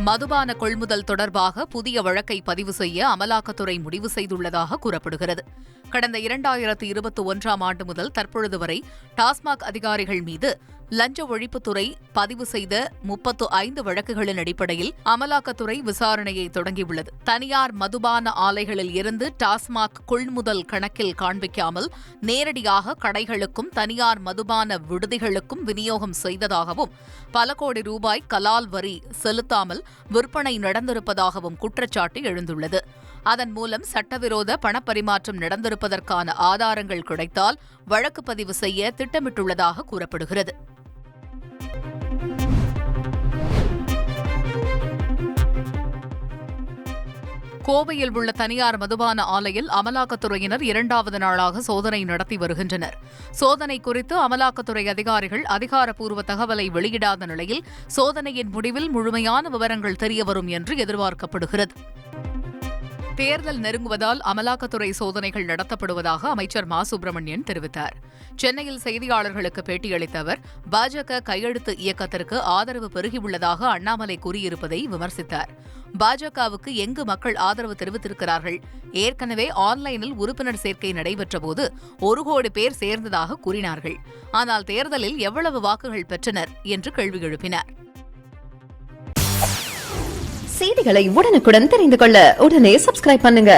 மதுபான கொள்முதல் தொடர்பாக புதிய வழக்கை பதிவு செய்ய அமலாக்கத்துறை முடிவு செய்துள்ளதாக கூறப்படுகிறது. கடந்த 2021ஆம் ஆண்டு முதல் தற்பொழுது வரை டாஸ்மாக் அதிகாரிகள் மீது லஞ்ச ஒழிப்புத்துறை பதிவு செய்த 35 வழக்குகளின் அடிப்படையில் அமலாக்கத்துறை விசாரணையை தொடங்கியுள்ளது. தனியார் மதுபான ஆலைகளில் இருந்து டாஸ்மாக் கொள்முதல் கணக்கில் காண்பிக்காமல் நேரடியாக கடைகளுக்கும் தனியார் மதுபான விடுதிகளுக்கும் விநியோகம் செய்ததாகவும் பல கோடி ரூபாய் கலால் வரி செலுத்தாமல் விற்பனை நடந்திருப்பதாகவும் குற்றச்சாட்டு எழுந்துள்ளது. அதன் மூலம் சட்டவிரோத பணப்பரிமாற்றம் நடந்திருப்பதற்கான ஆதாரங்கள் கிடைத்தால் வழக்கு பதிவு செய்ய திட்டமிட்டுள்ளதாக கூறப்படுகிறது. கோவையில் உள்ள தனியார் மதுபான ஆலையில் அமலாக்கத்துறையினர் 2வது நாளாக சோதனை நடத்தி வருகின்றனர். சோதனை குறித்து அமலாக்கத்துறை அதிகாரிகள் அதிகாரப்பூர்வ தகவலை வெளியிடாத நிலையில் சோதனையின் முடிவில் முழுமையான விவரங்கள் தெரியவரும் என்று எதிர்பார்க்கப்படுகிறது. தேர்தல் நெருங்குவதால் அமலாக்கத்துறை சோதனைகள் நடத்தப்படுவதாக அமைச்சர் மா. சுப்பிரமணியன் தெரிவித்தார். சென்னையில் செய்தியாளர்களுக்கு பேட்டியளித்த அவர், பாஜக கையெழுத்து இயக்கத்திற்கு ஆதரவு பெருகியுள்ளதாக அண்ணாமலை கூறியிருப்பதை விமர்சித்தார். பாஜகவுக்கு எங்கு மக்கள் ஆதரவு தெரிவித்திருக்கிறார்கள்? ஏற்கனவே ஆன்லைனில் உறுப்பினர் சேர்க்கை நடைபெற்றபோது 1 கோடி பேர் சேர்ந்ததாக கூறினார்கள். ஆனால் தேர்தலில் எவ்வளவு வாக்குகள் பெற்றனர் என்று கேள்வி எழுப்பினார். செய்திகளை உடனுக்குடன் தெரிந்து கொள்ள உடனே சப்ஸ்கிரைப் பண்ணுங்க.